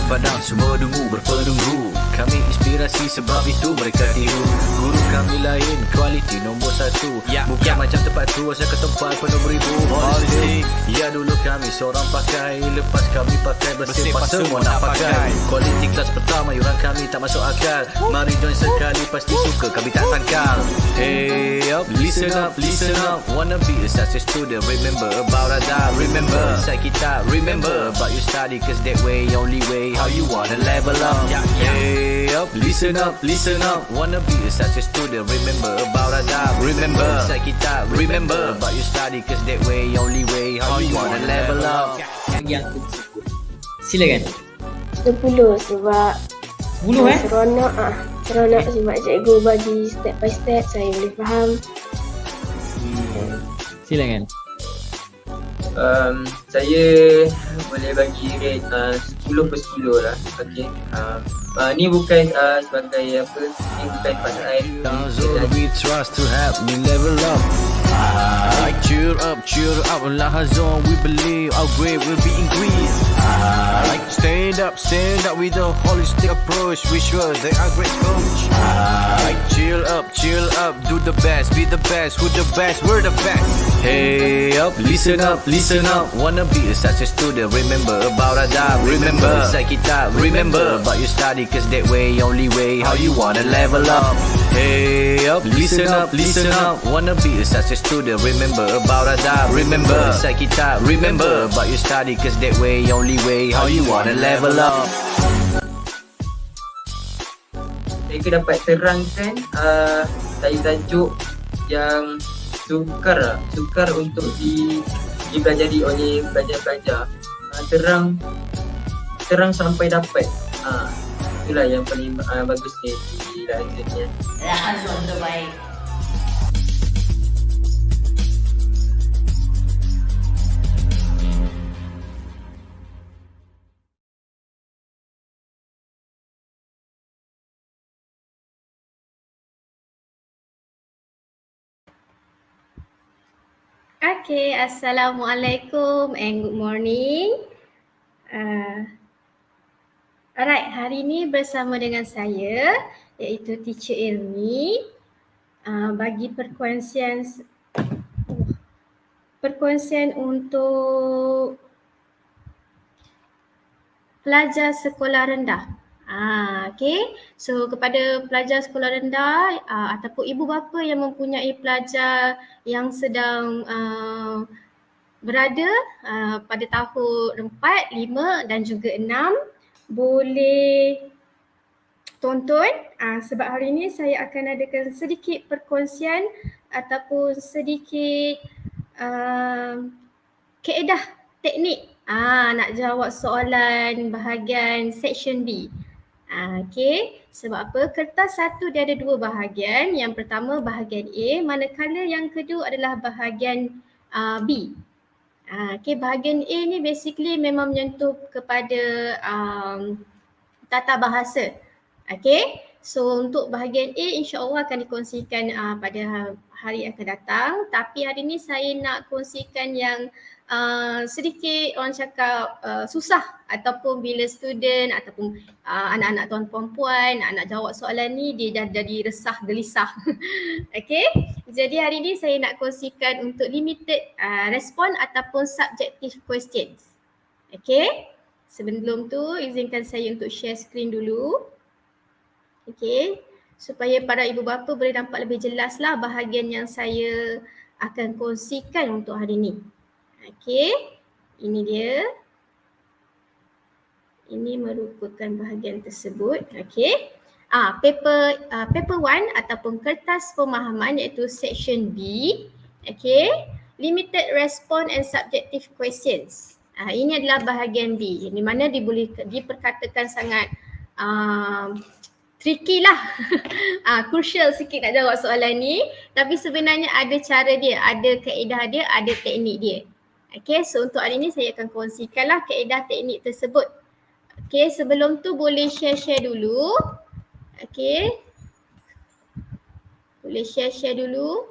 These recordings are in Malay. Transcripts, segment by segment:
padang semua dungu berpenunggu. Kami inspirasi sebab itu mereka tiru. Guru kami lain, kualiti nombor satu. Bukan macam tempat tu asal ke tempat penuh beribu politik. Ya dulu kami seorang pakai, lepas kami pakai bersih pas semua nak pakai. Kualiti kelas pertama yuran kami tak masuk akal. Mari join sekali pasti suka kami tak sangkal. Hey up, listen up, wanna be a success student. Remember about Azhar, remember inside kita, remember about you study, cause that way, only way, how you wanna level up. Hey up, listen up, wanna be a success student. Remember about Azhar, remember inside kita, remember about you study, cause that way, only way, how you wanna level up. Yang tersebut. Silakan. 10 sebab 10 seronok sebab cikgu bagi step by step saya boleh faham. Silakan. Saya boleh bagi rate 10 per 10 lah. Okay. Ni bukan sebagai apa, ni bukan pasal Zone we trust to help me level up. Cheer up, Lahazon, we believe our grade will be increased. Stand up with a holistic approach. We sure they are great coach. Chill up, do the best, be the best, who the best, we're the best. Hey up, listen up, wanna be a success student. Remember about Azhar, remember inside kita, remember about you study, cause that way, only way, how you wanna level up. Hey up, listen up, wanna be a success student. Remember about Azhar, remember inside kita, remember about you study, cause that way, only way, how you wanna level up. mereka dapat terangkan tajuk yang sukar untuk dipelajari oleh pelajar-pelajar. Terang sampai dapat. Itulah yang paling bagus di Lahazon. Lahazon terbaik. Okay, Assalamualaikum and good morning. Alright, hari ini bersama dengan saya iaitu Teacher Ilmi bagi perkongsian untuk pelajar sekolah rendah. Okay, so kepada pelajar sekolah rendah ataupun ibu bapa yang mempunyai pelajar yang sedang berada pada tahun 4, 5 dan juga 6 boleh tonton sebab hari ini saya akan adakan sedikit perkongsian ataupun sedikit kaedah teknik nak jawab soalan bahagian section B. Okay, sebab apa? Kertas satu dia ada dua bahagian. Yang pertama bahagian A, manakala yang kedua adalah bahagian B. Okay, bahagian A ni basically memang menyentuh kepada tata bahasa. Okay, so untuk bahagian A insya-Allah akan dikongsikan pada hari yang akan datang. Tapi hari ni saya nak kongsikan yang sedikit orang cakap susah ataupun bila student ataupun anak-anak tuan perempuan nak jawab soalan ni dia dah jadi resah gelisah. Okay, jadi hari ni saya nak kongsikan untuk limited respon ataupun subjective questions. Okay, sebelum tu izinkan saya untuk share screen dulu. Okay, supaya para ibu bapa boleh nampak lebih jelaslah bahagian yang saya akan kongsikan untuk hari ni. Okay, ini dia. Ini merupakan bahagian tersebut. Okay, paper 1 ataupun kertas pemahaman iaitu section B. Okay, limited response and subjective questions. Ini adalah bahagian B, di mana diperkatakan sangat tricky lah. Crucial sikit nak jawab soalan ni. Tapi sebenarnya ada cara dia, ada kaedah dia, ada teknik dia. Okay, so untuk hari ni saya akan kongsikanlah kaedah teknik tersebut. Okay, sebelum tu boleh share dulu. Okay, boleh share dulu.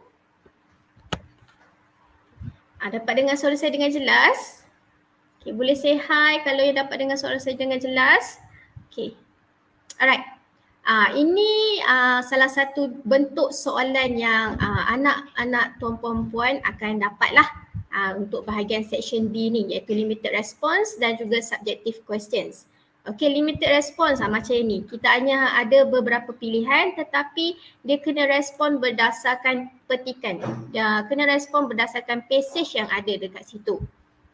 Dapat dengar suara saya dengan jelas? Okay, boleh say hi kalau yang dapat dengar suara saya dengan jelas. Okay. Alright. Ini salah satu bentuk soalan yang anak-anak tuan puan akan dapatlah untuk bahagian section B ni, iaitu limited response dan juga subjective questions. Okay, limited response macam ini. Kita hanya ada beberapa pilihan tetapi dia kena respon berdasarkan petikan. Dia kena respon berdasarkan passage yang ada dekat situ.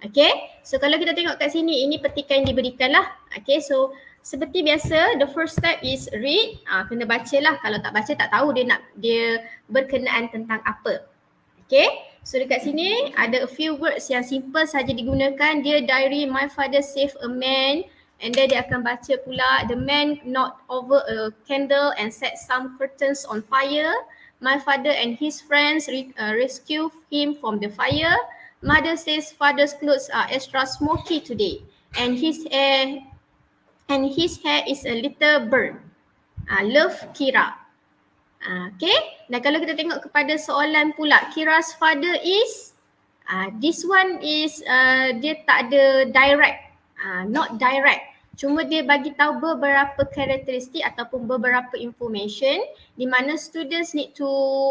Okay, so kalau kita tengok kat sini, ini petikan yang diberikan lah. Okay, so seperti biasa, the first step is read. Kena baca lah. Kalau tak baca tak tahu dia berkenaan tentang apa. Okay, so dekat sini ada a few words yang simple saja digunakan. Dear diary, my father saved a man. And then dia akan baca pula, the man knocked over a candle and set some curtains on fire. My father and his friends rescued him from the fire. Mother says father's clothes are extra smoky today. And his hair is a little burnt. Love, Kira. Okay. Dan kalau kita tengok kepada soalan pula, Kira's father is, this one is dia tak ada direct, not direct. Cuma dia bagi tahu beberapa karakteristik ataupun beberapa information di mana students need to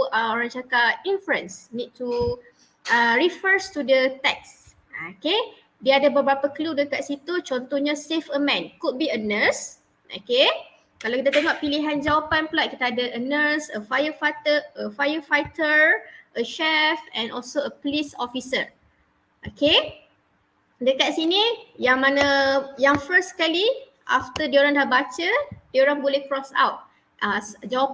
orang cakap inference, need to refers to the text. Okay. Dia ada beberapa clue dekat situ, contohnya save a man, could be a nurse. Okay. Kalau kita tengok pilihan jawapan pula, kita ada a nurse, a firefighter, a chef and also a police officer. Okay. Dekat sini yang mana yang first kali after diorang dah baca, diorang boleh cross out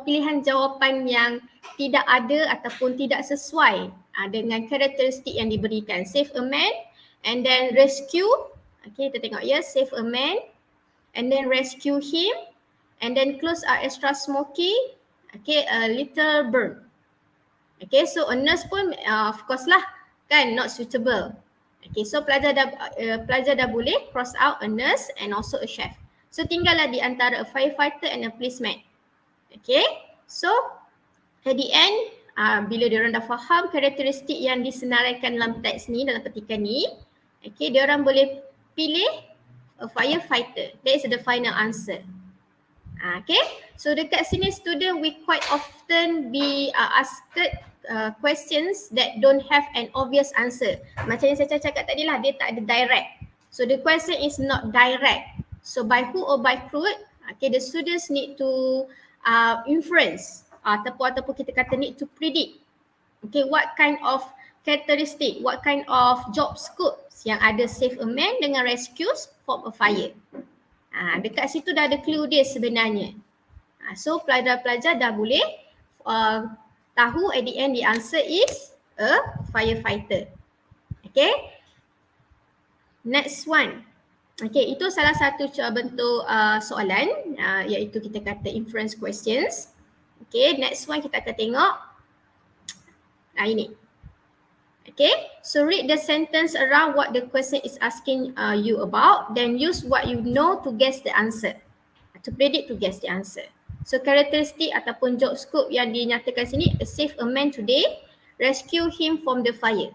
pilihan jawapan yang tidak ada ataupun tidak sesuai dengan karakteristik yang diberikan. Save a man and then rescue. Okay, kita tengok ya, save a man and then rescue him and then clothes are extra smoky. Okay, a little burn. Okay, so a nurse pun of course lah kan not suitable. Okay, so pelajar dah boleh cross out a nurse and also a chef. So tinggallah di antara a firefighter and a policeman. Okay, so at the end bila diorang dah faham karakteristik yang disenaraikan dalam teks ni, dalam petikan ni, okay, diorang boleh pilih a firefighter. That is the final answer. Okay, so dekat sini student we quite often be asked questions that don't have an obvious answer. Macam yang saya cakap tadi lah, dia tak ada direct. So the question is not direct. So by who or by crude, okay, the students need to inference ataupun kita kata need to predict. Okay, what kind of characteristic, what kind of job scopes yang ada save a man dengan rescues from a fire. Dekat situ dah ada clue dia sebenarnya. So pelajar-pelajar dah boleh tahu at the end the answer is a firefighter. Okay. Next one. Okay, itu salah satu bentuk soalan iaitu kita kata inference questions. Okay, next one kita akan tengok. Ini. Okay, so read the sentence around what the question is asking you about, then use what you know to guess the answer. To predict, to guess the answer. So karakteristik ataupun job scope yang dinyatakan sini, save a man today, rescue him from the fire.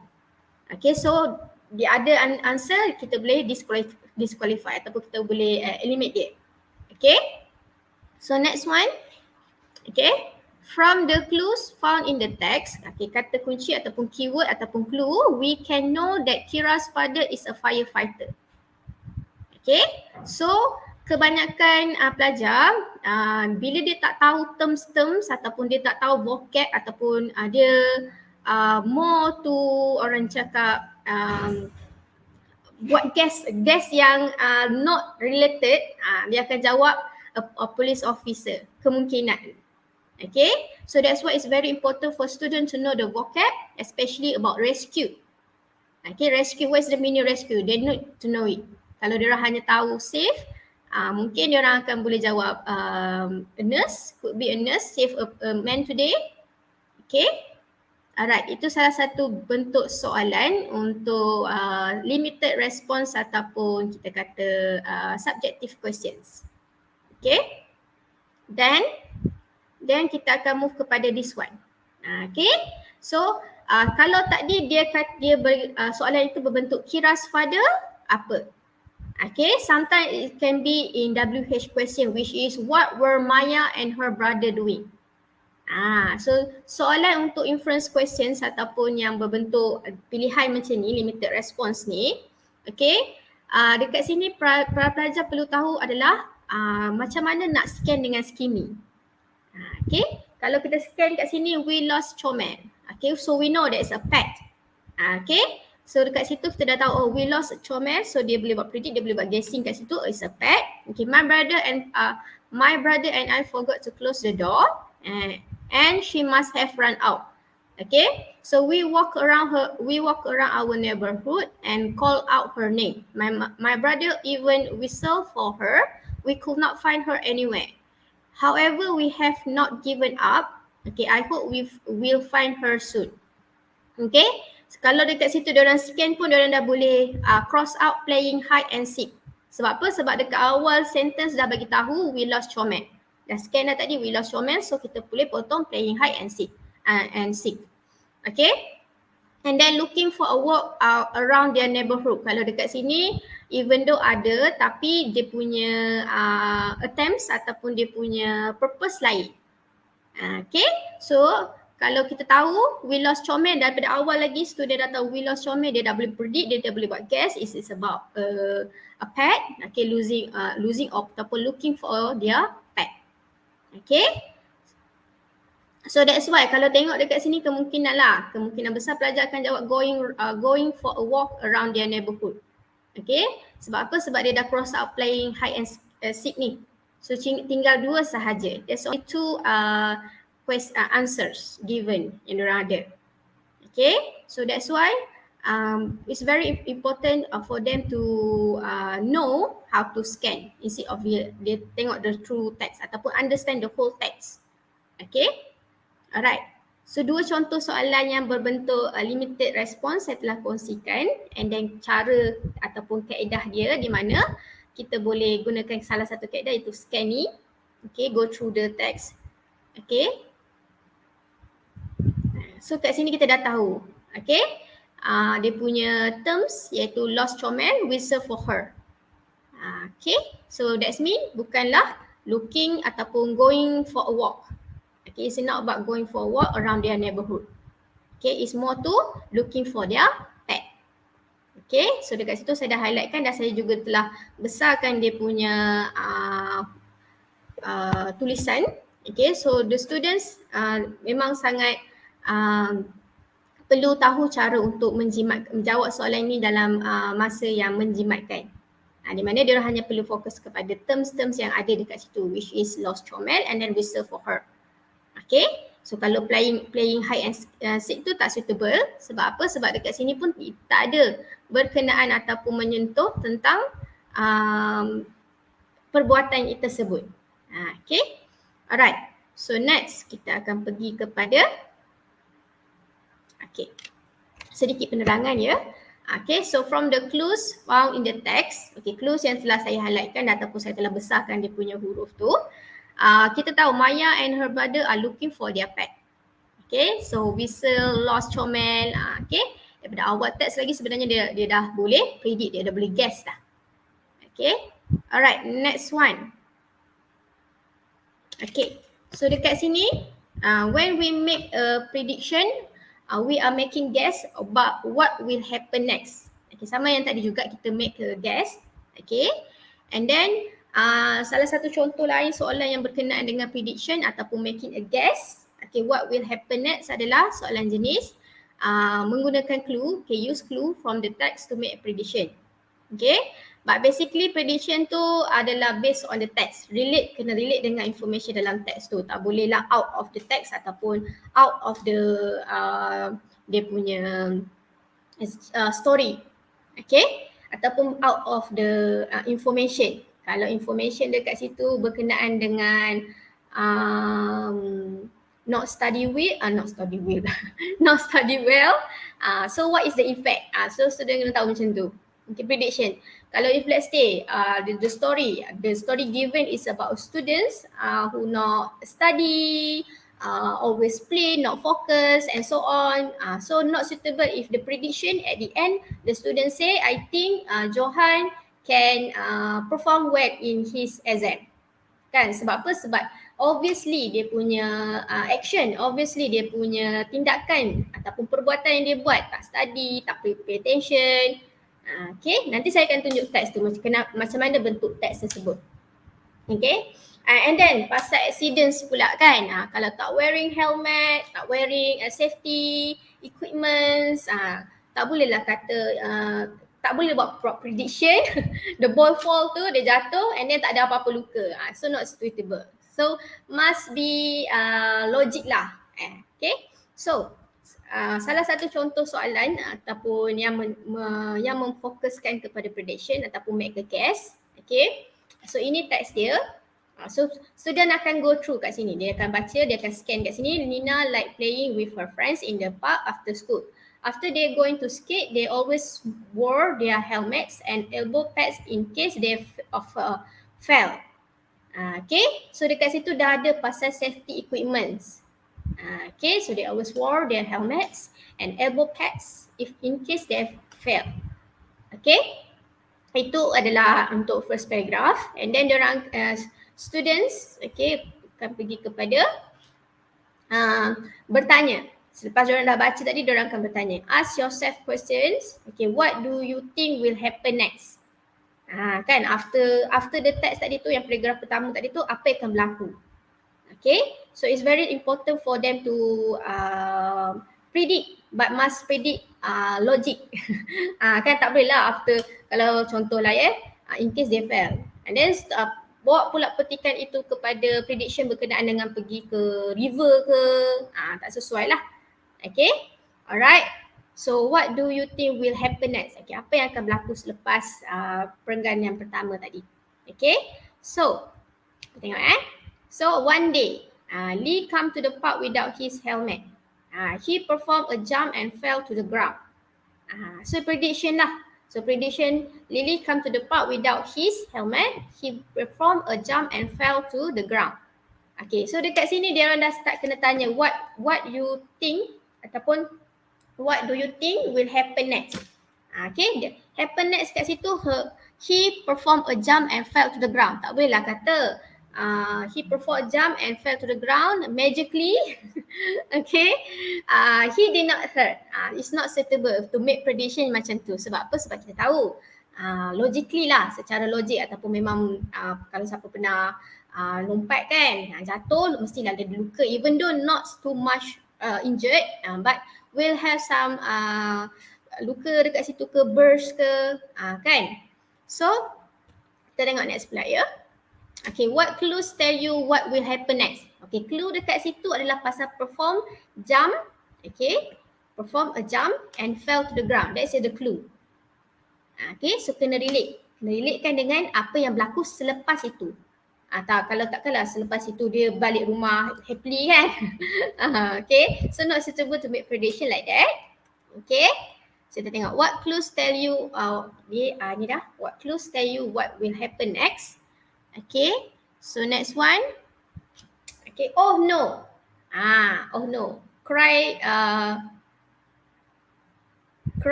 Okay, so the other answer kita boleh disqualify ataupun kita boleh eliminate dia. Okay, so next one. Okay, from the clues found in the text, okay, kata kunci ataupun keyword ataupun clue, we can know that Kira's father is a firefighter. Okay, so kebanyakan pelajar bila dia tak tahu terms ataupun dia tak tahu vocab ataupun dia more to orang cakap buat guess yang not related, dia akan jawab a police officer kemungkinan. Okay, so that's why it's very important for students to know the vocab, especially about rescue. Okay, rescue, what is the meaning rescue? They need to know it. Kalau diorang hanya tahu save, mungkin diorang akan boleh jawab a nurse, could be a nurse, save a man today. Okay, alright, itu salah satu bentuk soalan untuk limited response ataupun kita kata subjective questions. Okay, then kita akan move kepada this one. Okay, so kalau tadi soalan itu berbentuk Kira's father apa? Okay, sometimes it can be in WH question, which is what were Maya and her brother doing? So soalan untuk inference questions ataupun yang berbentuk pilihan macam ni, limited response ni, okay, dekat sini pelajar perlu tahu adalah macam mana nak scan dengan Skimmy. Okay, kalau kita scan kat sini, we lost Chomel. Okay, so we know that it's a pet. Okay, so dekat situ kita dah tahu, oh we lost Chomel, so dia boleh buat predict, dia boleh buat guessing kat situ, it's a pet. Okay, my brother and I forgot to close the door and she must have run out. Okay, so we walk around our neighborhood and call out her name. My brother even whistled for her. We could not find her anywhere. However, we have not given up. Okay, I hope we'll find her soon. Okay, so, kalau dekat situ diorang scan pun diorang dah boleh cross out playing hide and seek. Sebab apa? Sebab dekat awal sentence dah bagi tahu we lost Chomel. Dah scan dah tadi we lost Chomel, so kita boleh potong playing hide and seek. Okay, and then looking for a walk around their neighborhood. Kalau dekat sini, even though ada, tapi dia punya attempts ataupun dia punya purpose lain. Okay, so kalau kita tahu we lost Chomel daripada awal lagi, student dah tahu we lost Chomel, dia dah boleh predict, dia dah boleh buat guess, is about a pet, okay, losing ataupun looking for their pet. Okay, so that's why kalau tengok dekat sini kemungkinan besar pelajar akan jawab going for a walk around their neighborhood. Okay, sebab apa? Sebab dia dah cross out playing hide and seek ni. So tinggal dua sahaja. There's only two answers given yang diorang ada. Okay, so that's why it's very important for them to know how to scan instead of dia tengok the true text ataupun understand the whole text. Okay, alright. So dua contoh soalan yang berbentuk limited response saya telah kongsikan, and then cara ataupun kaedah dia di mana kita boleh gunakan salah satu kaedah iaitu scanning. Okay, go through the text. Okay, so kat sini kita dah tahu. Okay, dia punya terms iaitu lost Chomel, whistle for her. Okay, so that's mean bukanlah looking ataupun going for a walk. Okay, it's not about going for a walk around their neighborhood. Okay, it's more to looking for their pet. Okay, so dekat situ saya dah highlightkan dan saya juga telah besarkan dia punya tulisan. Okay, so the students memang sangat perlu tahu cara untuk menjawab soalan ini dalam masa yang menjimatkan. Di mana dia hanya perlu fokus kepada terms-terms yang ada dekat situ, which is lost Chomel and then whistle for her. Okay, so kalau playing hide and seek tu tak suitable. Sebab apa? Sebab dekat sini pun tak ada berkenaan ataupun menyentuh tentang perbuatan tersebut. Okay, alright. So next kita akan pergi kepada sedikit penerangan ya. Okay, so from the clues found in the text, okay, clues yang telah saya highlightkan ataupun saya telah besarkan dia punya huruf tu, kita tahu Maya and her brother are looking for their pet. Okay, so whistle, lost Chomel. Okay, daripada awal teks lagi sebenarnya dia dah boleh predict, dia dah boleh guess dah. Okay, alright, next one. Okay, so dekat sini when we make a prediction, we are making guess about what will happen next. Okay, sama yang tadi juga kita make a guess. Okay, and then salah satu contoh lain soalan yang berkenaan dengan prediction ataupun making a guess. Okay, what will happen next adalah soalan jenis menggunakan clue. Okay, use clue from the text to make a prediction. Okay, but basically prediction tu adalah based on the text. Kena relate dengan information dalam text tu. Tak bolehlah out of the text ataupun out of the dia punya story. Okay, ataupun out of the information. Kalau information dekat situ berkenaan dengan not study well, so what is the effect? So student kena tahu macam tu. Okay, prediction. Kalau if let's say the story given is about students who not study, always play, not focus and so on. So not suitable if the prediction at the end the student say, I think Johan can perform well in his exam. Kan, sebab apa? Sebab obviously dia punya action, obviously dia punya tindakan ataupun perbuatan yang dia buat, tak study, tak pay attention. Okay, nanti saya akan tunjuk teks tu macam mana bentuk teks tersebut. Okay, and then pasal accidents pula kan, kalau tak wearing helmet, tak wearing safety equipments, tak bolehlah kata tak boleh buat prediction the ball fall tu dia jatuh and then tak ada apa-apa luka, so not suitable. So must be logic lah. Okay, so salah satu contoh soalan ataupun yang memfokuskan kepada prediction ataupun make a guess. Okay, so ini teks dia. So student akan go through kat sini, dia akan baca, dia akan scan kat sini. Nina like playing with her friends in the park after school. After they going to skate, they always wore their helmets and elbow pads in case they fell. Okay, so dekat situ dah ada pasal safety equipments. Okay, so they always wore their helmets and elbow pads if in case they fell. Okay, itu adalah untuk first paragraph. And then diorang students, okay, akan pergi kepada bertanya. Selepas diorang dah baca tadi, diorang akan bertanya. Ask yourself questions. Okay, what do you think will happen next? Kan, after the text tadi tu, yang paragraph pertama tadi tu, apa yang akan berlaku? Okay, so it's very important for them to predict, but must predict logic. Kan tak boleh lah after, kalau contoh lah in case they fail. And then bawa pula petikan itu kepada prediction berkenaan dengan pergi ke river ke, tak sesuai lah. Okay, alright. So what do you think will happen next? Okay, apa yang akan berlaku selepas perenggan yang pertama tadi? Okay, so kita tengok So one day, Lee come to the park without his helmet. He performed a jump and fell to the ground. So prediction lah. So prediction, Lily come to the park without his helmet. He performed a jump and fell to the ground. Okay, so dekat sini dia orang dah start kena tanya what you think ataupun what do you think will happen next. Okay, happen next kat situ, he performed a jump and fell to the ground. Tak boleh lah kata he performed a jump and fell to the ground magically. Okay, he did not hurt. It's not suitable to make prediction macam tu. Sebab apa? Sebab kita tahu logically lah, secara logik ataupun memang kalau siapa pernah lompat kan, jatuh mestilah ada luka, even though not too much injured, but will have some luka dekat situ ke, burst ke, kan. So kita tengok next pula ya. Okay, what clues tell you what will happen next? Okay, clue dekat situ adalah pasal perform jump. Okay, perform a jump and fell to the ground. That's the clue. Okay, so kena relate. Kena relatekan dengan apa yang berlaku selepas itu. Kalau takkanlah selepas itu dia balik rumah happily kan. Okay, so not suitable to make prediction like that. Okay, so kita tengok what clues tell you, ni dah, what clues tell you what will happen next. Okay, so next one. Okay, oh no. Oh no. Cry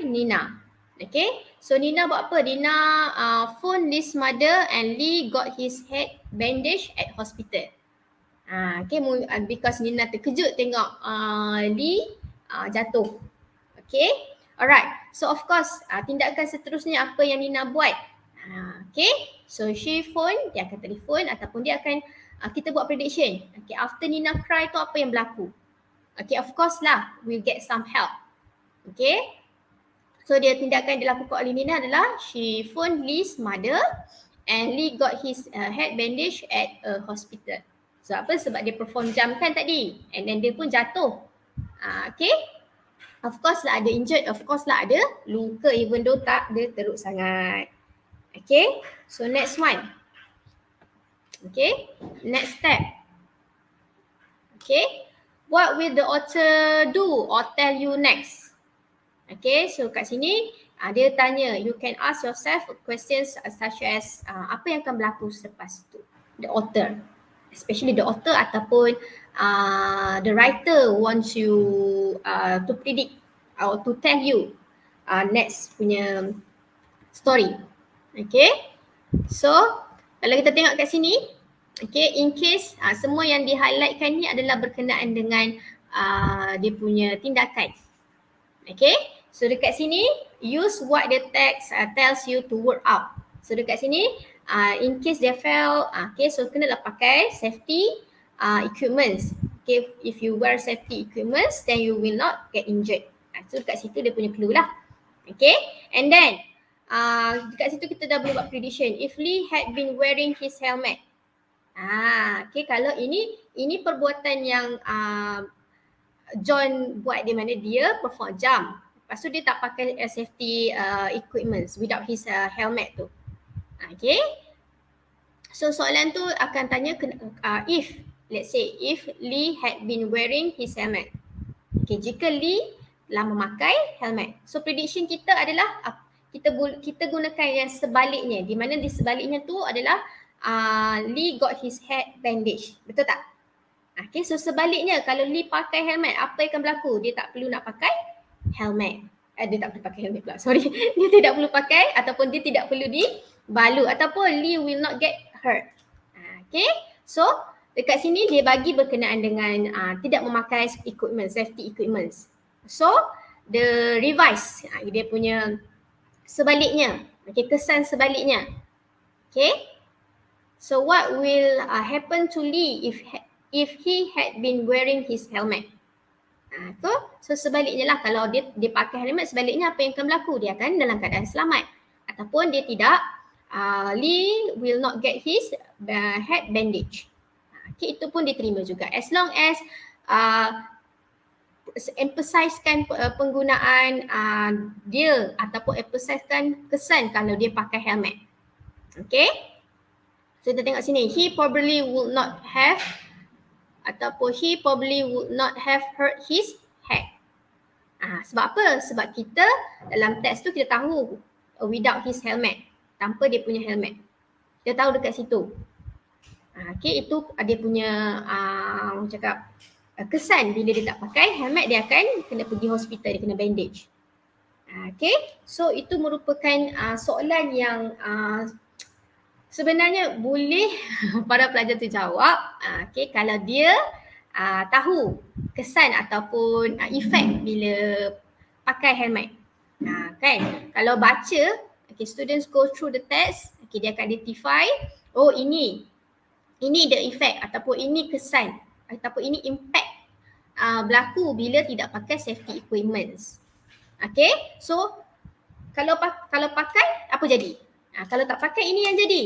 Nina. Okay, so Nina buat apa? Nina phone Lee's mother and Lee got his head bandaged at hospital. Okay, because Nina terkejut tengok Lee jatuh. Okay, alright. So of course tindakan seterusnya apa yang Nina buat? Okay, so she phone, dia akan telefon ataupun dia akan kita buat prediction. Okay, after Nina cry tu apa yang berlaku? Okay, of course lah, we'll get some help. Okay, so dia tindakan yang dilakukan oleh Nina adalah she phone Lee's mother and Lee got his head bandaged at a hospital. So apa? Sebab dia perform jump kan tadi and then dia pun jatuh. Okay, of course lah ada injured, of course lah ada luka even though tak dia teruk sangat. Okay, so next one. Okay, next step. Okay, what will the author do or tell you next? Okay, so kat sini dia tanya, you can ask yourself questions such as apa yang akan berlaku selepas tu. The author, especially the author ataupun the writer wants you to predict or to tell you next punya story. Okay. So kalau kita tengok kat sini, okay, in case semua yang di highlightkan ni adalah berkenaan dengan dia punya tindakan. Okay. So dekat sini use what the text tells you to work out. So dekat sini in case they fell, okay, so kenalah pakai safety equipments. Okay, if you wear safety equipments then you will not get injured. So dekat situ dia punya clue lah. Okay, and then dekat situ kita dah boleh buat prediction. If Lee had been wearing his helmet. Okay, kalau ini perbuatan yang John buat di mana dia perform jump. Lepas tu dia tak pakai safety equipments without his helmet tu. Okay. So soalan tu akan tanya if, let's say if Lee had been wearing his helmet. Okay, jika Lee telah memakai helmet. So prediction kita adalah kita gunakan yang sebaliknya. Di mana di sebaliknya tu adalah Lee got his head bandaged. Betul tak? Okay, so sebaliknya kalau Lee pakai helmet, apa yang akan berlaku? Dia tak perlu nak pakai helmet. Dia tak perlu pakai helmet pula, sorry. Dia tidak perlu pakai ataupun dia tidak perlu dibalut ataupun Lee will not get hurt. Okay, so dekat sini dia bagi berkenaan dengan tidak memakai equipment, safety equipments. So the revise, dia punya sebaliknya. Okay, kesan sebaliknya. Okay, so what will happen to Lee if he had been wearing his helmet? So sebaliknya lah, kalau dia pakai helmet, sebaliknya apa yang akan berlaku? Dia akan dalam keadaan selamat. Ataupun dia tidak, Lee will not get his head bandage. Okay, itu pun diterima juga. As long as emphasizekan penggunaan dia ataupun emphasizekan kesan kalau dia pakai helmet. Okay. So kita tengok sini. He probably would not have hurt his head. Sebab apa? Sebab kita dalam teks tu kita tahu without his helmet. Tanpa dia punya helmet. Kita tahu dekat situ. Okay, itu dia punya cakap kesan bila dia tak pakai helmet, dia akan kena pergi hospital, dia kena bandage. Okay, so itu merupakan soalan yang sebenarnya boleh para pelajar tu jawab. Okay, kalau dia tahu kesan ataupun efek bila pakai helmet. Kan, kalau baca, okay, students go through the text, okay, dia akan identify, oh ini the effect ataupun ini kesan ataupun ini impact berlaku bila tidak pakai safety equipments. Okay, so kalau pakai apa jadi? Kalau tak pakai ini yang jadi.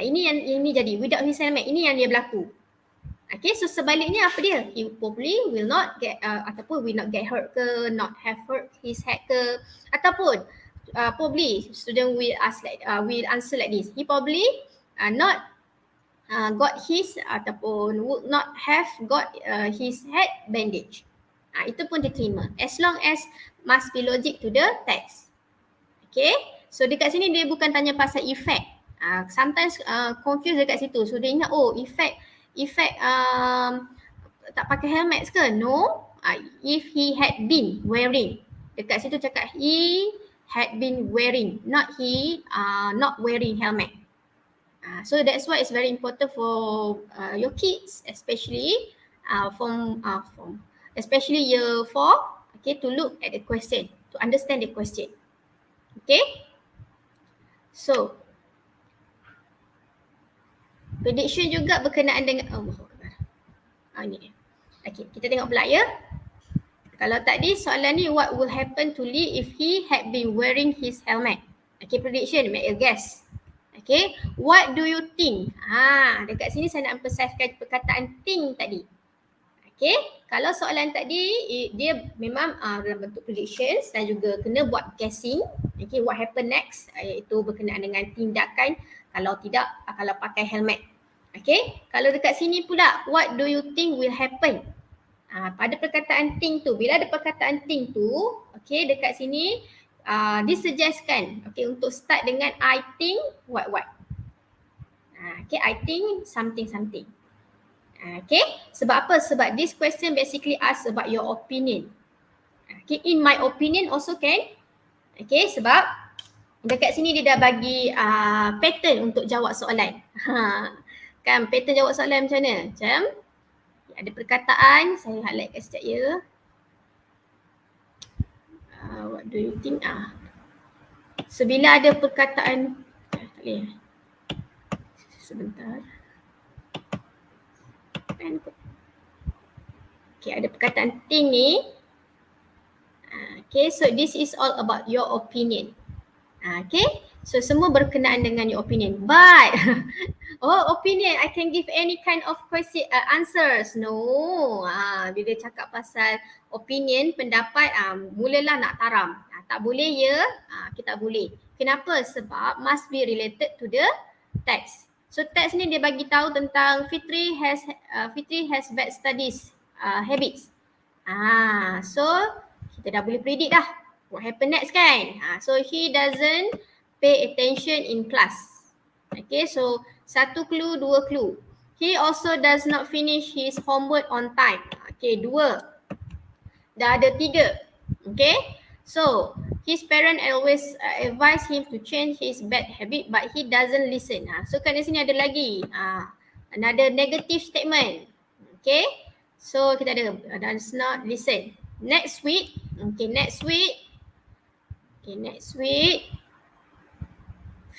Ini jadi without his helmet, ini yang dia berlaku. Okay, so sebaliknya apa dia? He probably will not get ataupun will not get hurt ke, not have hurt his head ke, ataupun probably student will answer like this. He probably not got his ataupun would not have got his head bandage. Itu pun diterima as long as must be logic to the text. Okay, so dekat sini dia bukan tanya pasal effect. Sometimes confuse dekat situ. So dia ingat effect tak pakai helmet ke? No. If he had been wearing. Dekat situ cakap he had been wearing, not he not wearing helmet. So that's why it's very important for your kids, especially especially year 4, okay, to look at the question, to understand the question. Okay. So prediction juga berkenaan dengan ni. Okay, kita tengok pula ya. Kalau tadi soalan ni, what will happen to Lee if he had been wearing his helmet? Okay, prediction, make a guess. Okay, what do you think? Dekat sini saya nak emphasizekan perkataan think tadi. Okay, kalau soalan tadi dia memang dalam bentuk predictions dan juga kena buat guessing. Okay, what happen next? Iaitu berkenaan dengan tindakan kalau pakai helmet. Okay, kalau dekat sini pula, what do you think will happen? Pada perkataan think tu, bila ada perkataan think tu, okay, dekat sini disuggestkan, okay, untuk start dengan I think what. Okay, I think something. Okay, sebab apa? Sebab this question basically asks about your opinion. Okay, in my opinion also can. Okay, sebab Dekat sini dia dah bagi pattern untuk jawab soalan. Kan pattern jawab soalan macam mana? Macam ada perkataan, saya highlightkan sekejap ya. What do you think? So bila ada perkataan, tak boleh. Sebentar. Okay, ada perkataan think ni. Okay, so this is all about your opinion. Okay, so semua berkenaan dengan your opinion. But, opinion, I can give any kind of question, answers. No, bila cakap pasal opinion, pendapat, mulalah nak taram. Tak boleh ya, kita tak boleh. Kenapa? Sebab must be related to the text. So text ni dia bagi tahu tentang Fitri has bad studies habits. So kita dah boleh predict dah what happen next kan. So he doesn't pay attention in class. Okay, so 1 clue, 2 clue. He also does not finish his homework on time. Okay, 2. Dah ada 3. Okay, so his parent always advise him to change his bad habit but he doesn't listen. So kat sini ada lagi another negative statement. Okay, so kita ada does not listen. Next week,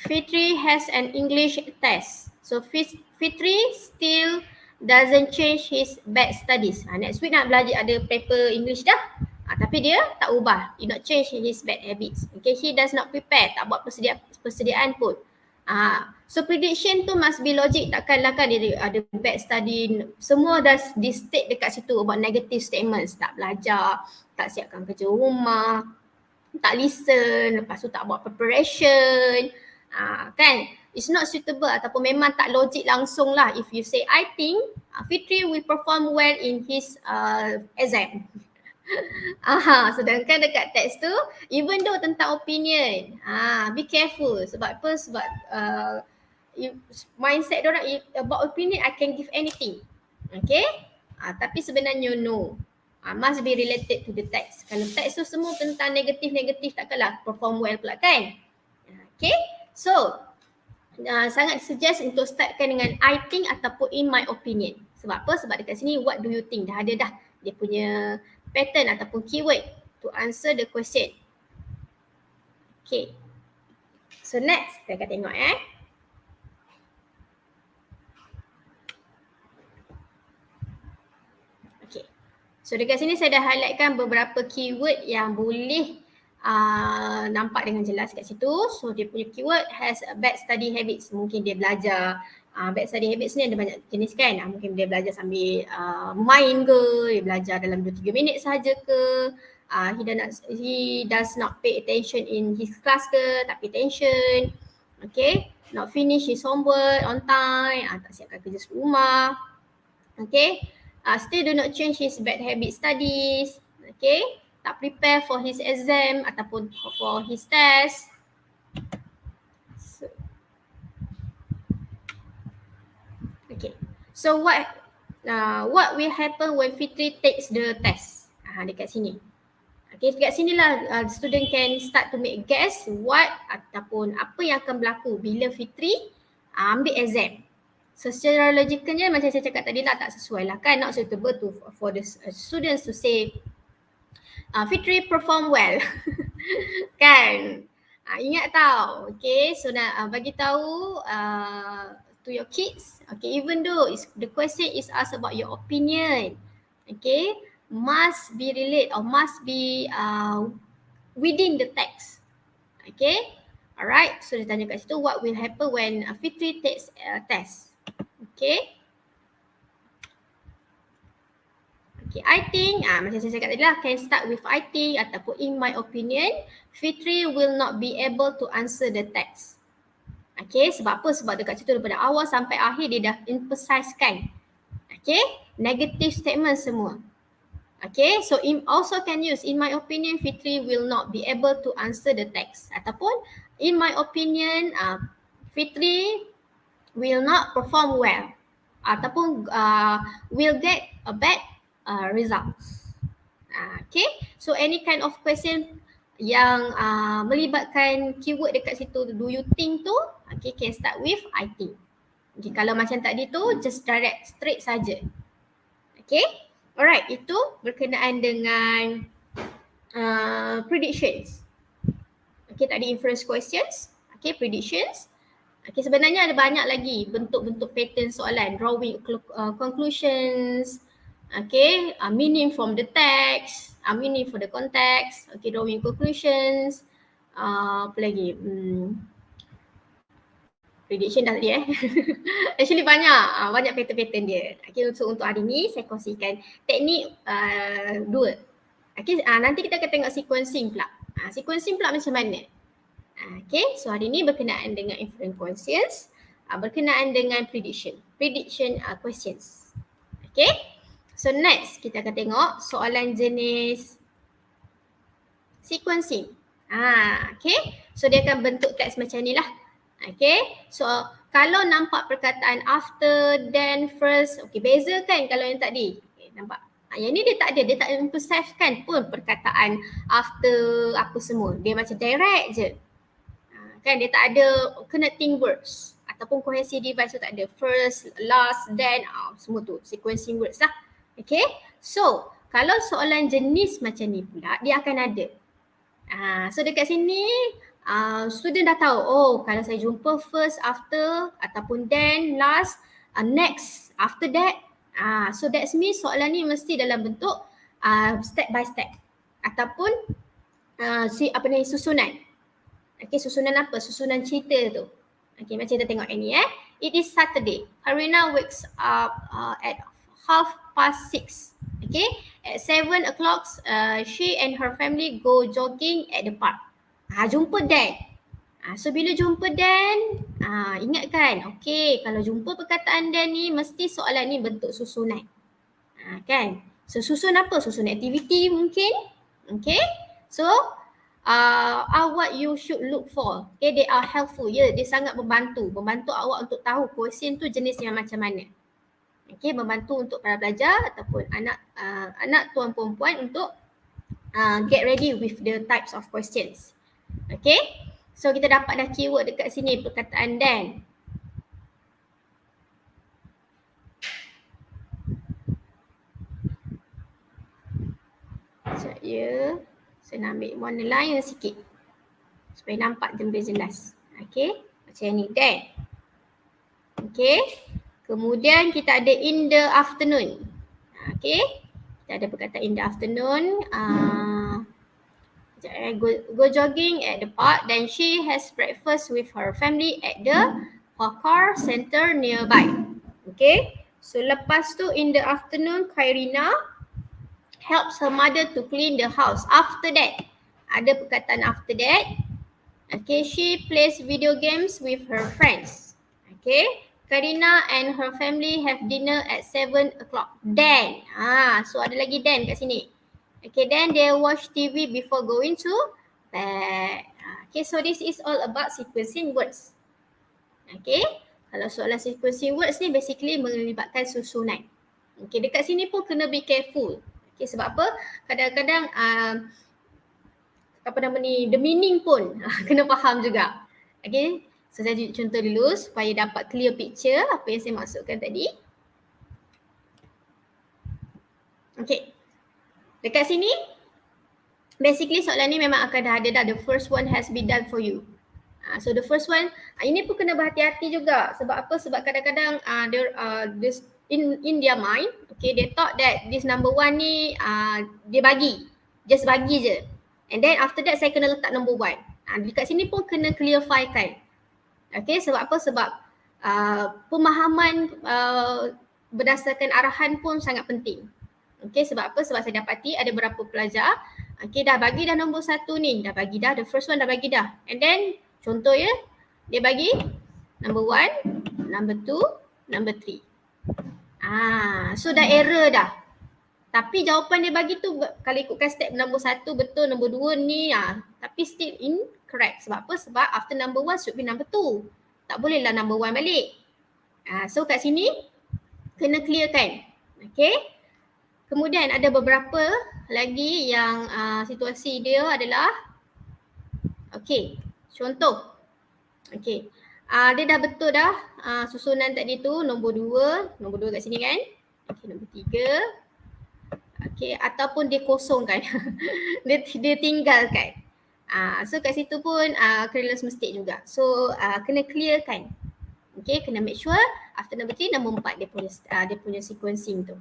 Fitri has an English test. So Fitri still doesn't change his bad studies. Next week nak belajar ada paper English dah. Tapi dia tak ubah, he not change his bad habits. Okay, he does not prepare, tak buat persediaan pun. So prediction tu must be logic, takkanlah kan dia ada bad study, semua dah di state dekat situ about negative statements, tak belajar, tak siapkan kerja rumah, tak listen, lepas tu tak buat preparation, kan? It's not suitable ataupun memang tak logik langsung lah if you say I think Fitri will perform well in his exam. Sedangkan dekat teks tu, even though tentang opinion, be careful. Sebab apa? Sebab mindset diorang about opinion, I can give anything. Okay? Tapi sebenarnya no. Must be related to the text. Kalau teks tu semua tentang negatif-negatif, takkanlah perform well pula kan? Okay? So, sangat suggest untuk startkan dengan I think ataupun in my opinion. Sebab apa? Sebab dekat sini what do you think? Dah ada dah dia punya pattern ataupun keyword to answer the question. Okay. So next, kita akan tengok Okay. So dekat sini saya dah highlightkan beberapa keyword yang boleh nampak dengan jelas kat situ. So dia punya keyword has a bad study habits. Mungkin dia belajar bad study habits ni ada banyak jenis kan. Mungkin dia belajar sambil main ke, dia belajar dalam 2-3 minit sahaja ke, he does not pay attention in his class ke, tak pay attention. Okay, not finish his homework on time, tak siapkan kerja rumah. Okay, still do not change his bad habit studies. Okay, tak prepare for his exam ataupun for his test. So what will happen when Fitri takes the test? Dekat sini. Okay, dekat sinilah student can start to make guess what ataupun apa yang akan berlaku bila Fitri ambil exam. So secara logicalnya macam saya cakap tadi lah, tak sesuai lah kan, not suitable for the students to say Fitri perform well. Kan? Ingat tau. Okay, so nak bagi tahu to your kids, okay, even though the question is asked about your opinion, okay, must be relate or must be within the text. Okay, alright, so dia tanya kat situ what will happen when Fitri takes a test. Okay, I think macam saya cakap tadi lah, can start with I think ataupun in my opinion, Fitri will not be able to answer the text. Okay, sebab apa? Sebab dekat situ daripada awal sampai akhir dia dah emphasizekan. Okay, negative statement semua. Okay, so also can use in my opinion, Fitri will not be able to answer the text. Ataupun in my opinion, Fitri will not perform well. Ataupun will get a bad results. Okay, so any kind of question yang melibatkan keyword dekat situ, do you think tu, okay, can start with I think. Okay, kalau macam tadi tu just direct straight saja. Okay, alright, itu berkenaan dengan predictions. Okay, tadi inference questions, okay, predictions. Okay, sebenarnya ada banyak lagi bentuk-bentuk pattern soalan, drawing conclusions, okay, meaning from the text, meaning for the context, okay, drawing conclusions, apa lagi, prediction dah tadi actually banyak pattern-pattern dia. Okay, untuk hari ni saya kongsikan teknik dua. Okay, nanti kita akan tengok sequencing pula. Sequencing pula macam mana? Okay, so hari ni berkenaan dengan inference questions, berkenaan dengan prediction questions. Okay, so next kita akan tengok soalan jenis sequencing. Okay, so dia akan bentuk teks macam ni lah. Okay, so kalau nampak perkataan after, then, first, okay, beza kan kalau yang tadi. Okay, nampak? Yang ni dia tak emphasize-kan pun perkataan after apa semua. Dia macam direct je. Kan dia tak ada connecting words ataupun cohesive device tu tak ada. First, last, then, semua tu sequencing words lah. Okay, so kalau soalan jenis macam ni pula dia akan ada. So dekat sini student dah tahu, oh kalau saya jumpa first, after ataupun then, last, next, after that. So that means soalan ni mesti dalam bentuk step by step ataupun susunan. Okay, susunan apa? Susunan cerita tu. Okay, macam kita tengok ini It is Saturday. Karina wakes up at 6:30. Okay, at 7 o'clock she and her family go jogging at the park. Jumpa then. So bila jumpa then, ingatkan, okay, kalau jumpa perkataan then ni mesti soalan ni bentuk susunan. Kan? So susun apa? Susun aktiviti mungkin. Okay, so what you should look for. Okay, they are helpful. Ya, dia sangat membantu awak untuk tahu question tu jenis yang macam mana. Okay, membantu untuk para pelajar ataupun anak tuan perempuan untuk get ready with the types of questions. Okay, so kita dapat dah keyword dekat sini perkataan then. Saya nak ambil warna lain sikit supaya nampak lebih jelas. Okay, macam ni then. Okay, kemudian kita ada in the afternoon. Okay, kita ada perkataan in the afternoon. Go jogging at the park, then she has breakfast with her family at the hawker center nearby. Okay, so lepas tu in the afternoon, Karina helps her mother to clean the house. After that, ada perkataan after that. Okay, she plays video games with her friends. Okay, Karina and her family have dinner at 7 o'clock. Then, so ada lagi then kat sini. Okay, then they watch TV before going to bed. Okay, so this is all about sequencing words. Okay, kalau soalan sequencing words ni basically melibatkan susunan. Okay, dekat sini pun kena be careful. Okay, sebab apa? Kadang-kadang the meaning pun kena faham juga. Okay, so saya contoh dulu supaya dapat clear picture apa yang saya maksudkan tadi. Okay, dekat sini basically soalan ni memang akan dah ada dah. The first one has been done for you. So the first one, ini pun kena berhati-hati juga. Sebab apa? Sebab kadang-kadang this in their mind, okay, they thought that this number one ni dia just bagi je. And then after that saya kena letak number one. Dekat sini pun kena clarifykan. Okay, sebab apa? Sebab pemahaman berdasarkan arahan pun sangat penting. Okay, sebab apa? Sebab saya dapati ada beberapa pelajar, okay, dah bagi dah nombor satu ni, dah bagi dah, the first one dah bagi dah. And then contoh ya, dia bagi number 1, number 2, number 3. So dah error dah. Tapi jawapan dia bagi tu kalau ikutkan step nombor 1 betul, nombor 2 ni tapi still incorrect. Sebab apa? Sebab after number 1 should be number 2. Tak bolehlah number 1 balik. So kat sini kena clearkan. Okay. Kemudian ada beberapa lagi yang situasi dia adalah Okey, contoh. Okey. Dia dah betul dah susunan tadi tu nombor 2 kat sini kan. Okey, nombor 3. Okey, ataupun dia kosongkan. dia tinggalkan. So kat situ pun careless mistake juga. So kena clearkan. Okay, kena make sure after number 3, nombor 4 dia punya sequencing tu.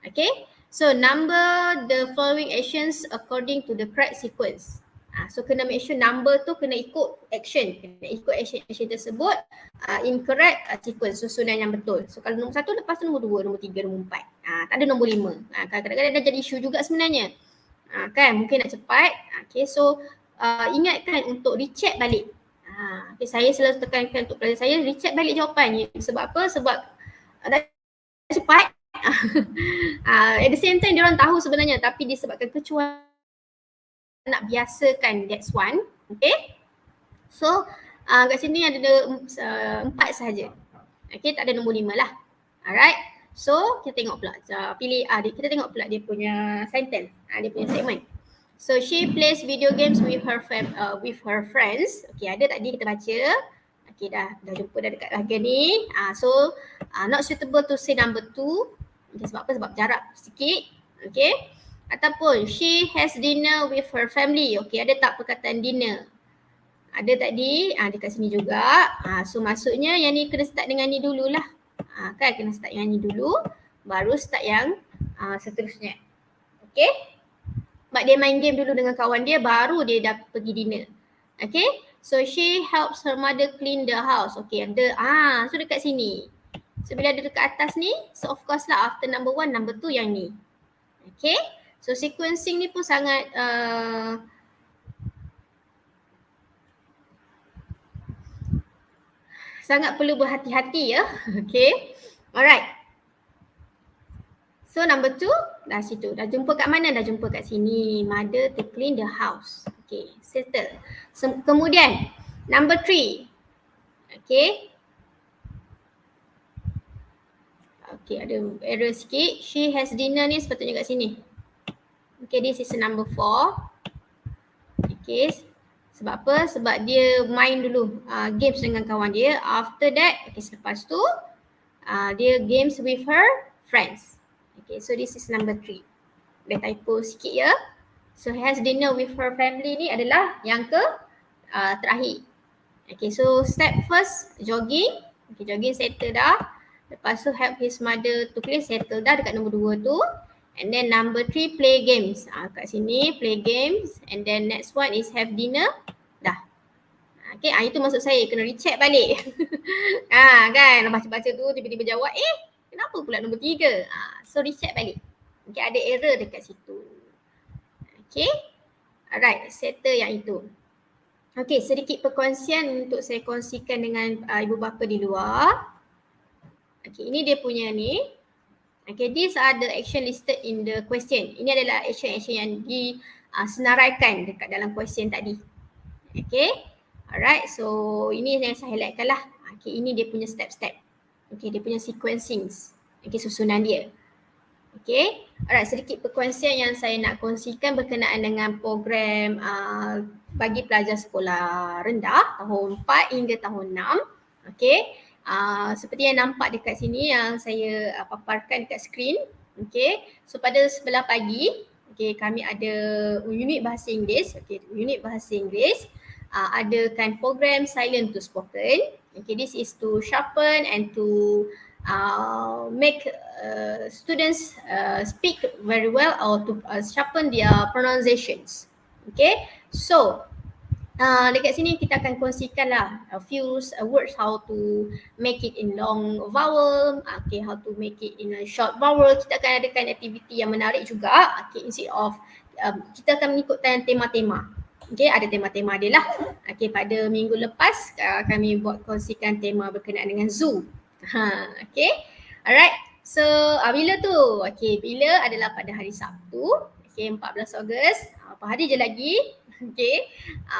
Okay, so number the following actions according to the correct sequence. So kena make sure number tu kena ikut action. Kena ikut action tersebut in correct sequence, susunan yang betul. So kalau nombor 1 lepas tu nombor 2, nombor 3, nombor 4. Tak ada nombor 5. Kadang-kadang dah jadi isu juga sebenarnya. Kan mungkin nak cepat. Okay, so ingatkan untuk recheck balik. Okay, saya selalu tekankan untuk pelajar saya recheck balik jawapannya. Sebab apa? Sebab dah cepat. At the same time diorang tahu sebenarnya tapi disebabkan kecuali nak biasakan, that's one. Okay. So kat sini ada 4 sahaja. Okay, tak ada nombor 5 lah. Alright. So kita tengok pula. Kita tengok pula dia punya sentence. Dia punya segment. So she plays video games with her friends. Okay, ada tadi kita baca. Okay, dah jumpa dah dekat bahagian ni. So not suitable to say number 2. Okay, sebab apa? Sebab jarak sikit. Okay. Ataupun she has dinner with her family. Okay, ada tak perkataan dinner? Ada tadi, dekat sini juga. So maksudnya yang ni kena start dengan ni dululah. Kan kena start dengan ni dulu. Baru start yang seterusnya. Okay. Sebab dia main game dulu dengan kawan dia, baru dia dah pergi dinner. Okay. So she helps her mother clean the house. Okay, ada. So dekat sini. So bila ada dekat atas ni, so of course lah after number 1, number 2 yang ni. Okay. So sequencing ni pun sangat sangat perlu berhati-hati ya. Okay. Alright. So number 2 dah situ. Dah jumpa kat mana? Dah jumpa kat sini. Mother to clean the house. Okay, settle. Kemudian number 3. Okay. Okay, ada error sikit. She has dinner ni sepatutnya kat sini. Okay, this is number 4. Okay. Sebab apa? Sebab dia main dulu games dengan kawan dia. After that, okay, selepas tu dia games with her friends. Okay, so this is number 3. Ada typo sikit ya. So has dinner with her family ni adalah yang terakhir. Okay, so step first jogging. Okay, jogging settle dah. Lepas tu help his mother to clean, settle dah dekat nombor 2 tu. And then number 3 play games. Kat sini play games. And then next one is have dinner. Dah. Okay, itu maksud saya kena recheck balik. Kan baca-baca tu tiba-tiba jawab kenapa pula nombor 3? So recheck balik. Okay, ada error dekat situ. Okay. Alright, settle yang itu. Okay, sedikit perkongsian untuk saya kongsikan dengan ibu bapa di luar. Okay, ini dia punya ni. Okay, these are the action listed in the question. Ini adalah action-action yang disenaraikan dekat dalam question tadi. Okay. Alright, so ini yang saya highlightkan lah. Okay, ini dia punya step-step. Okay, dia punya sequencing. Okay, susunan dia. Okay. Alright, sedikit perkongsian yang saya nak kongsikan berkenaan dengan program bagi pelajar sekolah rendah tahun 4 hingga tahun 6. Okay. Seperti yang nampak dekat sini yang saya paparkan dekat skrin. Okay. So pada sebelah pagi, okay, kami ada unit bahasa Inggeris. Okay, unit bahasa Inggeris. Adakan program silent to spoken. Okay, this is to sharpen and to make students speak very well or to sharpen their pronunciations. Okay, so dekat sini kita akan kongsikan lah a few words how to make it in long vowel, okay, how to make it in a short vowel. Kita akan adakan aktiviti yang menarik juga. Okay, instead of kita akan mengikutkan tema-tema. Okay, ada tema-tema dia lah. Okay, pada minggu lepas kami buat kongsikan tema berkenaan dengan zoo. Okay, alright. So bila tu? Okay, bila adalah pada hari Sabtu. Okay, 14 Ogos. Apa hari je lagi? Okay,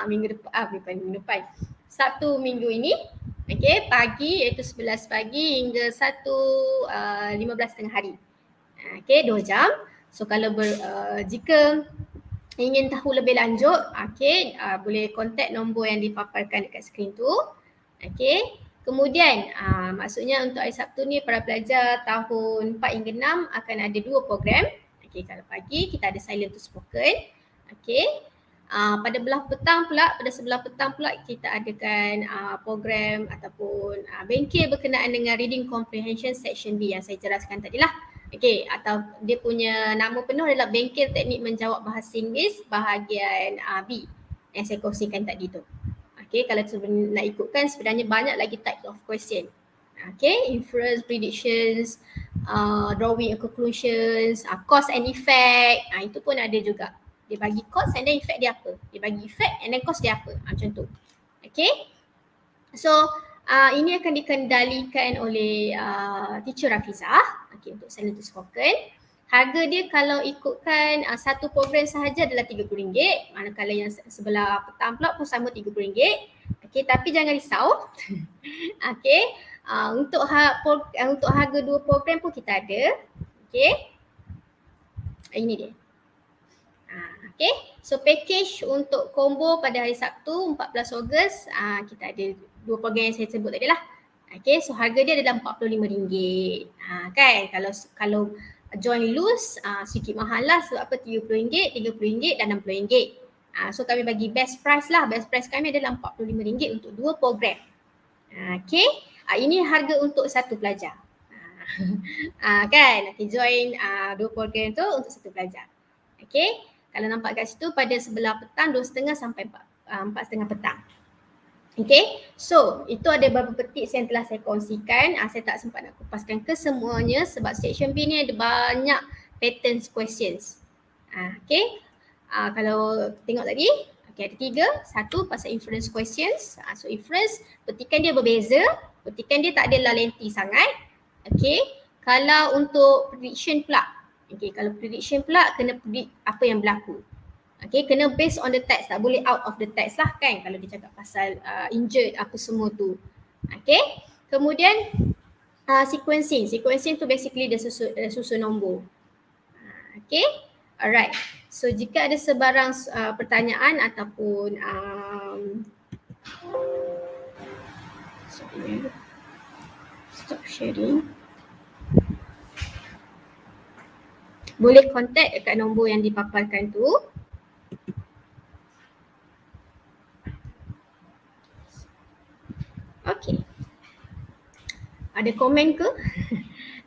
minggu depan. Sabtu minggu ini. Okay, pagi iaitu 11 pagi hingga 15 tengah hari. Okay, 2 jam. So kalau jika ingin tahu lebih lanjut, boleh kontak nombor yang dipaparkan dekat skrin tu. Kemudian maksudnya untuk hari Sabtu ni para pelajar tahun 4 hingga 6 akan ada 2 program. Kalau pagi kita ada silent to spoken. Pada sebelah petang pula kita adakan program ataupun bengkel berkenaan dengan reading comprehension section B yang saya jelaskan tadi lah. Atau dia punya nama penuh adalah bengkel teknik menjawab bahasa Inggeris bahagian B yang saya kongsikan tadi tu. Kalau nak ikutkan sebenarnya banyak lagi types of question. Inference, predictions, drawing and conclusions, cause and effect, itu pun ada juga. Dia bagi cause and then effect dia apa. Dia bagi effect and then cause dia apa. Macam tu. So ini akan dikendalikan oleh teacher Rafizah untuk silent to spoken. Harga dia kalau ikutkan satu program sahaja adalah RM30. Manakala yang sebelah petang pula pun sama RM30. Tapi jangan risau. Untuk harga 2 program pun kita ada. Ini dia. So package untuk combo pada hari Sabtu 14 Ogos kita ada 2 program yang saya sebut tadi lah. So harga dia adalah RM45. Kalau join loose sikit mahal lah sebab apa RM30, RM30 dan RM60. So kami bagi best price lah. Best price kami adalah RM45 untuk 2 program. Ini harga untuk satu pelajar. Join 2 program tu untuk satu pelajar. Kalau nampak kat situ pada sebelah petang 2.30 sampai 4.30 petang. So itu ada beberapa tips yang telah saya kongsikan. Saya tak sempat nak kupaskan kesemuanya sebab section B ni ada banyak patterns questions. Kalau tengok tadi, ada 3. 1 pasal inference questions. So inference, petikan dia berbeza. Petikan dia tak adalah lengthy sangat. Kalau untuk prediction pula, kalau prediction pula kena predict apa yang berlaku. Kena based on the text, tak boleh out of the text lah kalau dia cakap pasal injured apa semua tu. Kemudian sequencing. Sequencing tu basically dia susun nombor. Alright. So jika ada sebarang pertanyaan ataupun stop sharing. Boleh contact dekat nombor yang dipaparkan tu. Ada komen ke?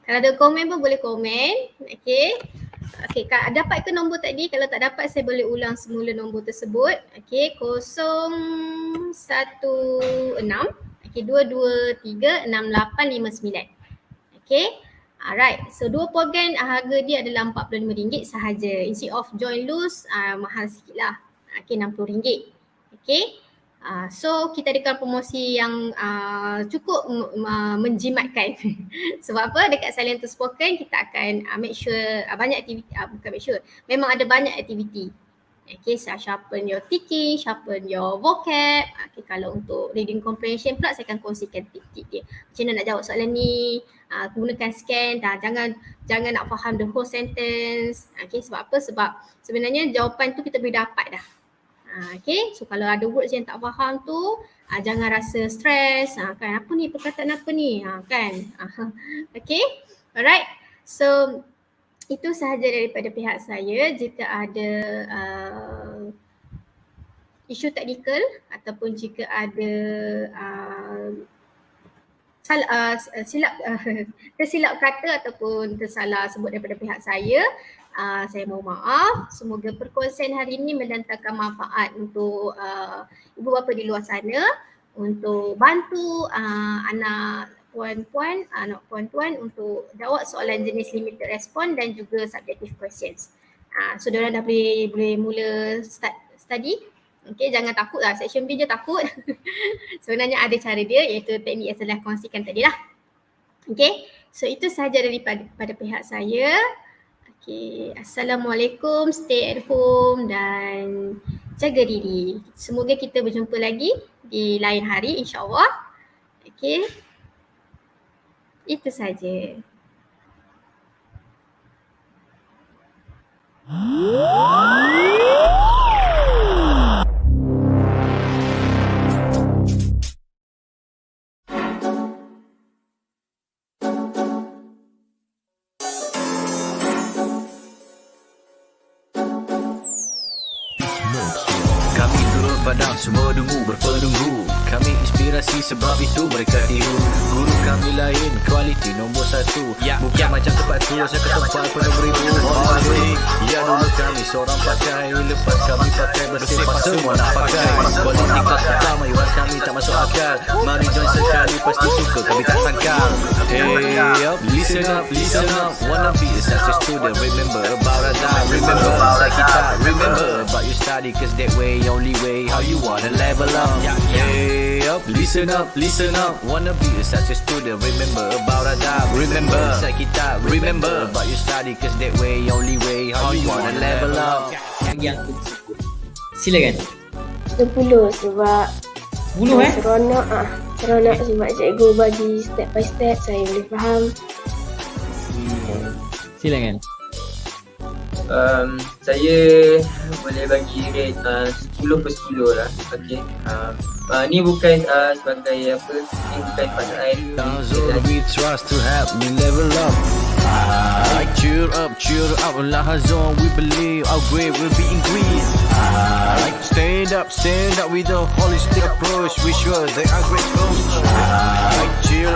Kalau ada komen pun boleh komen. Dapat ke nombor tadi? Kalau tak dapat saya boleh ulang semula nombor tersebut. 016 223 6859. Alright. So 2 program harga dia adalah RM45 sahaja. Instead of join loose mahal sikit lah. RM60. So kita adakan promosi yang cukup menjimatkan. Sebab apa? Dekat silent to spoken kita akan make sure banyak aktiviti, bukan make sure, memang ada banyak aktiviti. Sharpen your thinking, sharpen your vocab. Kalau untuk reading comprehension pula saya akan kongsikan tip-tip dia. Macam mana nak jawab soalan ni, gunakan scan, jangan nak faham the whole sentence. Sebab apa? Sebab sebenarnya jawapan tu kita boleh dapat dah. So kalau ada words yang tak faham tu jangan rasa stres, apa ni perkataan apa ni, alright. So itu sahaja daripada pihak saya. Jika ada isu teknikal ataupun jika ada tersilap kata ataupun tersalah sebut daripada pihak saya mohon maaf. Semoga perkongsian hari ini mendatangkan manfaat untuk ibu bapa di luar sana untuk bantu anak puan-puan untuk jawab soalan jenis limited response dan juga subjective questions. So diorang dah boleh mula start study. Jangan takut lah, section B je takut. Sebenarnya ada cara dia iaitu teknik yang saya kongsikan tadi lah. So itu sahaja daripada pihak saya. Assalamualaikum, stay at home dan jaga diri. Semoga kita berjumpa lagi di lain hari insya-Allah. Itu sahaja. padang semua dungu berpenunggu. Kami inspirasi sebab itu mereka tiru. Guru kami lain, kualiti nombor satu. Bukan macam tempat tu, saya ke tempat penuh beribu. Ya dulu kami seorang pakai, lepas kami pakai bersih, pas semua nak pakai. Kualiti kelas pertama, iuran kami tak masuk akal. Mari join sekali, pasti suka kami tak sangkal. Hey up, listen up, wanna be a success student. Remember about Azhar, remember inside kita. Remember about your study, cause that way, only way, how you wanna level up. Hey up, listen up, wanna be a success student. Remember about Azhar, remember inside kita. Remember about your study, cause that way, only way, how you wanna level up. Bagi aku disebut. Silakan. 10 sebab 10 seronok sebab cikgu bagi step by step saya boleh faham. Silakan. Saya boleh bagi rate 10/10 lah. Okay. Ni bukan sebagai apa, ni bukan pasal Tazul we trust to help me level up. Cheer up, Lahazon we believe our grade will be increased. Stand up with a holistic approach. We sure they are great coach. Cheer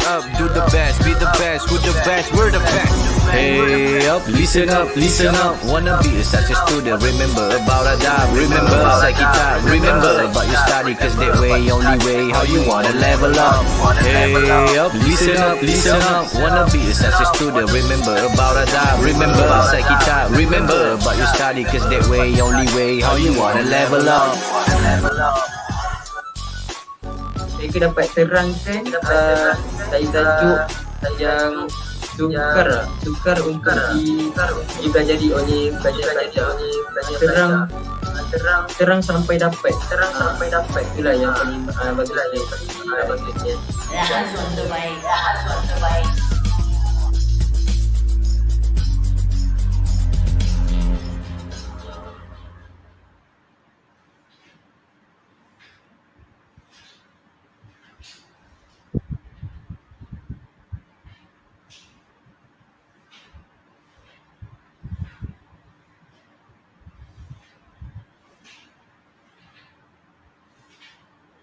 up, do the best, be the best, we're the best, we're the best. Hey up, listen up, wanna be a success student. Remember about Azhar, remember inside kita. Remember about your study, cause that way, only way, how you wanna level up. Hey up, listen up, wanna be a success student. Remember about Azhar, remember inside kita. Remember about your study, cause that way, only way, how you wanna level up. Saya dapat terangkan tajuk yang sukar untuk dipelajari oleh pelajar-pelajar. Terang sampai dapat. Itulah yang paling bagusnya. Rahazon terbaik.